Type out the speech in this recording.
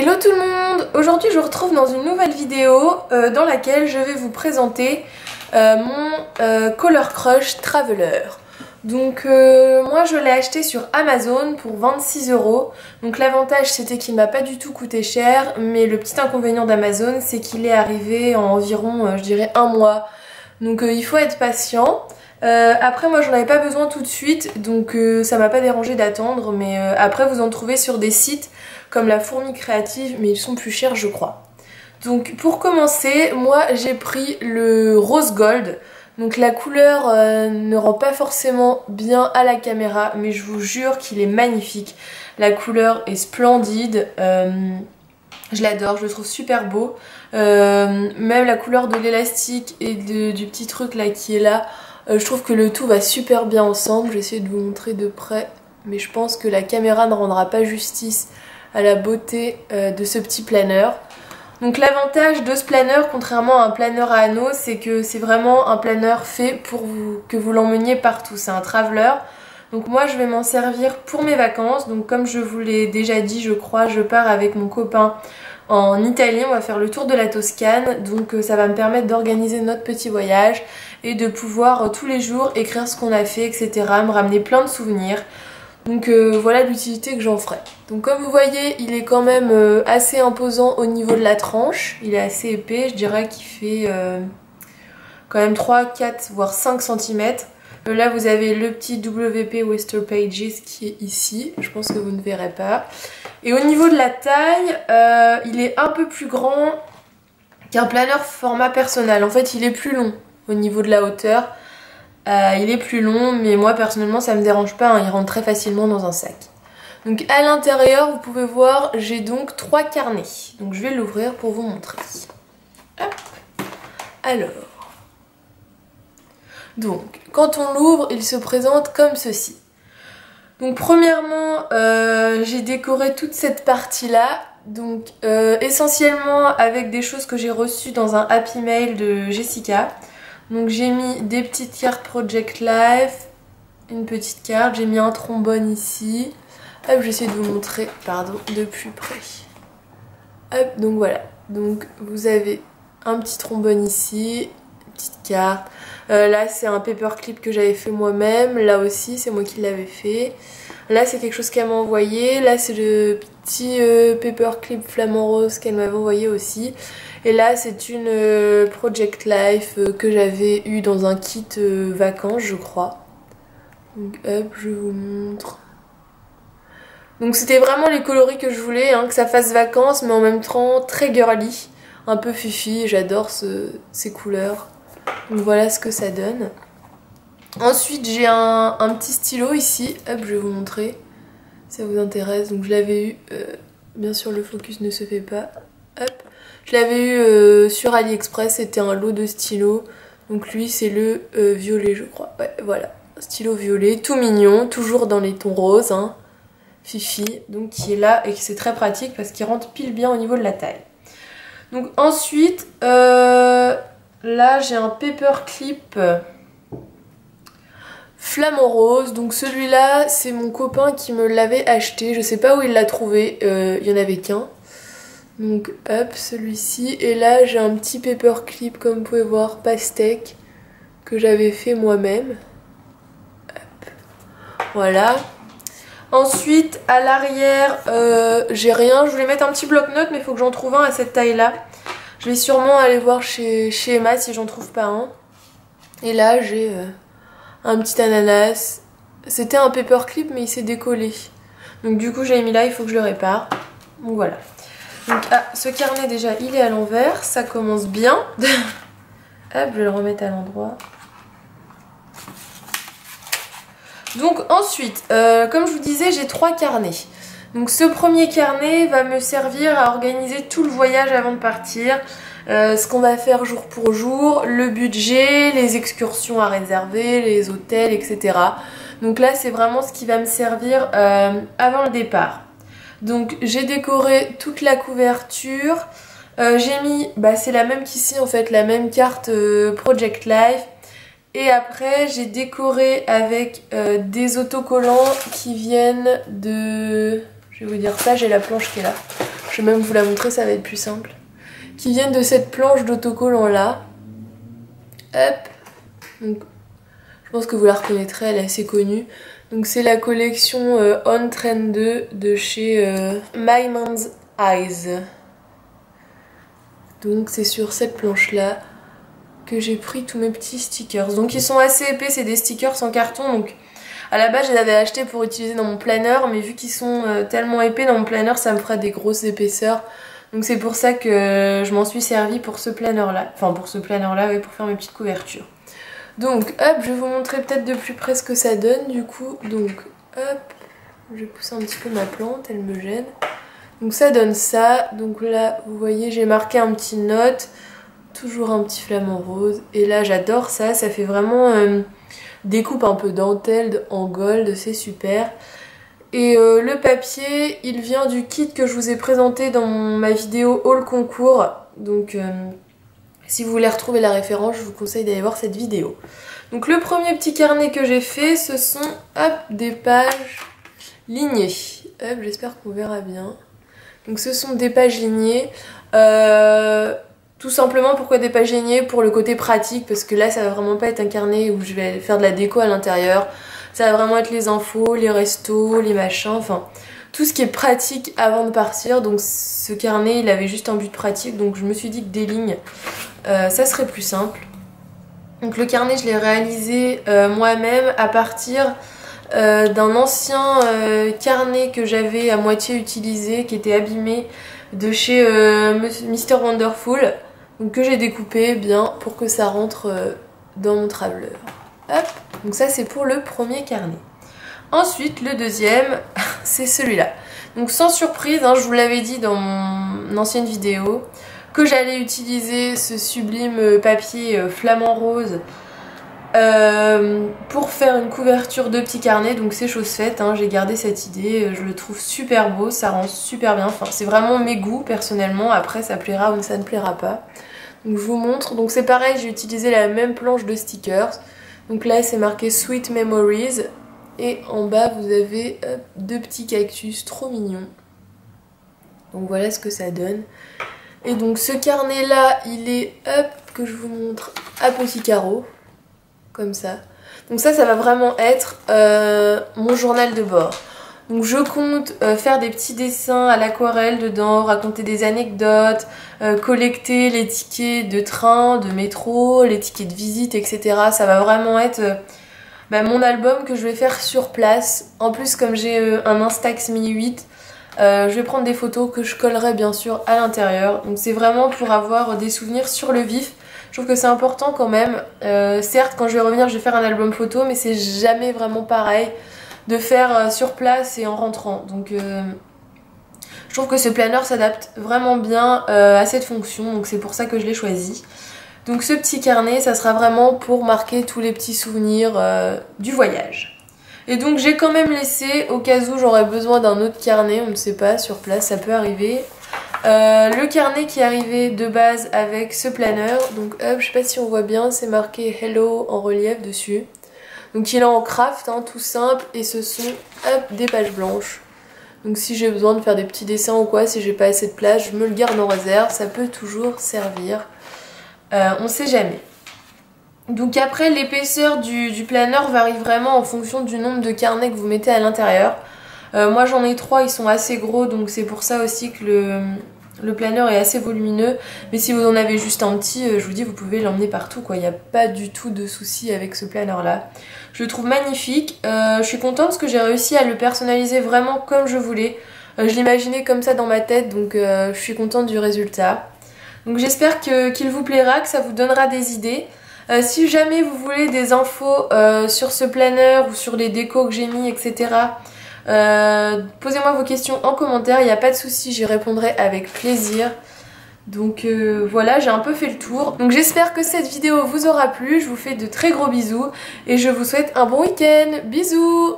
Hello tout le monde! Aujourd'hui je vous retrouve dans une nouvelle vidéo dans laquelle je vais vous présenter mon Color Crush Traveler. Donc moi je l'ai acheté sur Amazon pour 26 €. Donc l'avantage c'était qu'il m'a pas du tout coûté cher, mais le petit inconvénient d'Amazon c'est qu'il est arrivé en environ je dirais un mois. Donc il faut être patient. Après moi j'en avais pas besoin tout de suite, donc ça m'a pas dérangé d'attendre, mais après vous en trouvez sur des sites comme la Fourmi Créative, mais ils sont plus chers je crois. Donc pour commencer, moi j'ai pris le Rose Gold. Donc la couleur ne rend pas forcément bien à la caméra, mais je vous jure qu'il est magnifique. La couleur est splendide, je l'adore, je le trouve super beau. Même la couleur de l'élastique et du petit truc là qui est là, je trouve que le tout va super bien ensemble. Je vais essayer de vous montrer de près, mais je pense que la caméra ne rendra pas justice à la beauté de ce petit planeur. Donc l'avantage de ce planeur, contrairement à un planeur à anneaux, c'est que c'est vraiment un planeur fait pour que vous l'emmeniez partout. C'est un traveler. Donc moi je vais m'en servir pour mes vacances. Donc comme je vous l'ai déjà dit, je crois, je pars avec mon copain en Italie. On va faire le tour de la Toscane. Donc ça va me permettre d'organiser notre petit voyage et de pouvoir tous les jours écrire ce qu'on a fait, etc. Me ramener plein de souvenirs. Donc voilà l'utilité que j'en ferai. Donc comme vous voyez, il est quand même assez imposant au niveau de la tranche. Il est assez épais, je dirais qu'il fait quand même 3, 4, voire 5 cm. Là vous avez le petit WP Western Pages qui est ici. Je pense que vous ne verrez pas. Et au niveau de la taille, il est un peu plus grand qu'un planeur format personnel. En fait il est plus long au niveau de la hauteur. Il est plus long, mais moi personnellement ça me dérange pas, hein, il rentre très facilement dans un sac. Donc à l'intérieur vous pouvez voir, j'ai donc 3 carnets. Donc je vais l'ouvrir pour vous montrer. Hop. Alors, donc quand on l'ouvre il se présente comme ceci. Donc premièrement j'ai décoré toute cette partie là. Donc essentiellement avec des choses que j'ai reçues dans un Happy Mail de Jessica. Donc j'ai mis des petites cartes Project Life, une petite carte, j'ai mis un trombone ici. Hop, j'essaie de vous montrer, pardon, de plus près. Hop, donc voilà. Donc vous avez un petit trombone ici, une petite carte. Là c'est un paperclip que j'avais fait moi-même, là aussi c'est moi qui l'avais fait. Là c'est quelque chose qu'elle m'a envoyé, là c'est le petit paperclip flamant rose qu'elle m'avait envoyé aussi. Et là c'est une Project Life que j'avais eu dans un kit vacances je crois. Donc hop, je vous montre. Donc c'était vraiment les coloris que je voulais, hein, que ça fasse vacances mais en même temps très girly, un peu fifi, j'adore ces couleurs. Donc voilà ce que ça donne. Ensuite j'ai un petit stylo ici, hop je vais vous montrer, si ça vous intéresse. Donc je l'avais eu, bien sûr le focus ne se fait pas, hop. Je l'avais eu sur AliExpress, c'était un lot de stylos. Donc lui c'est le violet je crois, ouais voilà, un stylo violet, tout mignon, toujours dans les tons roses, hein. Fifi, donc qui est là et qui c'est très pratique parce qu'il rentre pile bien au niveau de la taille. Donc ensuite, là j'ai un paperclip flamant rose. Donc celui-là c'est mon copain qui me l'avait acheté, je sais pas où il l'a trouvé, il y en avait qu'un. Donc hop, celui-ci. Et là j'ai un petit paperclip comme vous pouvez voir, pastèque, que j'avais fait moi-même. Voilà. Ensuite à l'arrière j'ai rien, je voulais mettre un petit bloc-notes mais il faut que j'en trouve un à cette taille là. Je vais sûrement aller voir chez Emma si j'en trouve pas un. Et là j'ai un petit ananas. C'était un paperclip mais il s'est décollé. Donc du coup j'ai mis là, il faut que je le répare. Donc voilà. Donc ce carnet déjà il est à l'envers, ça commence bien. Hop, je vais le remettre à l'endroit. Donc ensuite, comme je vous disais, j'ai 3 carnets. Donc ce premier carnet va me servir à organiser tout le voyage avant de partir. Ce qu'on va faire jour pour jour, le budget, les excursions à réserver, les hôtels, etc. Donc là c'est vraiment ce qui va me servir avant le départ. Donc j'ai décoré toute la couverture. J'ai mis, c'est la même qu'ici en fait, la même carte Project Life. Et après j'ai décoré avec des autocollants qui viennent de... Je vais vous dire ça, j'ai la planche qui est là. je vais même vous la montrer, ça va être plus simple. Qui viennent de cette planche d'autocollant là. Hop. Donc, je pense que vous la reconnaîtrez, elle est assez connue. Donc c'est la collection On Trend 2 de chez My Man's Eyes. Donc c'est sur cette planche là que j'ai pris tous mes petits stickers. Donc ils sont assez épais, c'est des stickers en carton. Donc à la base je les avais achetés pour utiliser dans mon planeur, mais vu qu'ils sont tellement épais dans mon planeur, ça me fera des grosses épaisseurs. Donc c'est pour ça que je m'en suis servi pour ce planeur là. Enfin pour ce planeur là, oui, pour faire mes petites couvertures. Donc hop, je vais vous montrer peut-être de plus près ce que ça donne du coup. Donc hop, je vais pousser un petit peu ma plante, elle me gêne. Donc ça donne ça. Donc là vous voyez j'ai marqué un petit note. Toujours un petit flamant rose. Et là j'adore ça, ça fait vraiment découpe un peu dentelle en gold, c'est super. Et le papier, il vient du kit que je vous ai présenté dans ma vidéo haul concours. Donc si vous voulez retrouver la référence, je vous conseille d'aller voir cette vidéo. Donc le premier petit carnet que j'ai fait, ce sont hop, des pages lignées. Hop, j'espère qu'on verra bien. Donc ce sont des pages lignées. Tout simplement pourquoi des pages lignées? Pour le côté pratique, parce que là ça va vraiment pas être un carnet où je vais faire de la déco à l'intérieur. Ça va vraiment être les infos, les restos, les machins, enfin tout ce qui est pratique avant de partir. Donc ce carnet il avait juste un but pratique, donc je me suis dit que des lignes ça serait plus simple. Donc le carnet je l'ai réalisé moi-même à partir d'un ancien carnet que j'avais à moitié utilisé, qui était abîmé, de chez Mr Wonderful, donc que j'ai découpé bien pour que ça rentre dans mon traveler. Hop, donc ça c'est pour le premier carnet. Ensuite le deuxième c'est celui-là. Donc sans surprise, hein, je vous l'avais dit dans mon ancienne vidéo que j'allais utiliser ce sublime papier flamant rose pour faire une couverture de petits carnets. Donc c'est chose faite, hein, j'ai gardé cette idée, je le trouve super beau, ça rend super bien, enfin c'est vraiment mes goûts personnellement, après ça plaira ou ça ne plaira pas. Donc je vous montre, donc c'est pareil, j'ai utilisé la même planche de stickers. Donc là c'est marqué Sweet Memories et en bas vous avez deux petits cactus trop mignons. Donc voilà ce que ça donne. Et donc ce carnet là il est hop, que je vous montre à petits carreaux. Comme ça. Donc ça va vraiment être mon journal de bord. Donc je compte faire des petits dessins à l'aquarelle dedans, raconter des anecdotes, collecter les tickets de train, de métro, les tickets de visite, etc. Ça va vraiment être mon album que je vais faire sur place. En plus comme j'ai un Instax Mini 8, je vais prendre des photos que je collerai bien sûr à l'intérieur. Donc c'est vraiment pour avoir des souvenirs sur le vif. Je trouve que c'est important quand même. Certes, quand je vais revenir, je vais faire un album photo, mais c'est jamais vraiment pareil de faire sur place et en rentrant. Donc je trouve que ce planeur s'adapte vraiment bien à cette fonction, donc c'est pour ça que je l'ai choisi. Donc ce petit carnet, ça sera vraiment pour marquer tous les petits souvenirs du voyage. Et donc j'ai quand même laissé, au cas où j'aurais besoin d'un autre carnet, on ne sait pas, sur place, ça peut arriver. Le carnet qui est arrivé de base avec ce planeur, donc hop, je sais pas si on voit bien, c'est marqué Hello en relief dessus. Donc il est en craft, hein, tout simple, et ce sont hop, des pages blanches. Donc si j'ai besoin de faire des petits dessins ou quoi, si j'ai pas assez de place, je me le garde en réserve, ça peut toujours servir, on sait jamais. Donc après l'épaisseur du planeur varie vraiment en fonction du nombre de carnets que vous mettez à l'intérieur. Moi j'en ai 3, ils sont assez gros, donc c'est pour ça aussi que le planeur est assez volumineux. Mais si vous en avez juste un petit, je vous dis, vous pouvez l'emmener partout, quoi. Il n'y a pas du tout de souci avec ce planeur là. Je le trouve magnifique, je suis contente parce que j'ai réussi à le personnaliser vraiment comme je voulais. Je l'imaginais comme ça dans ma tête, donc je suis contente du résultat. Donc j'espère qu'il vous plaira, que ça vous donnera des idées. Si jamais vous voulez des infos sur ce planeur ou sur les décos que j'ai mis, etc., posez-moi vos questions en commentaire, il n'y a pas de souci, j'y répondrai avec plaisir. Donc voilà, j'ai un peu fait le tour. Donc j'espère que cette vidéo vous aura plu, je vous fais de très gros bisous et je vous souhaite un bon week-end. Bisous!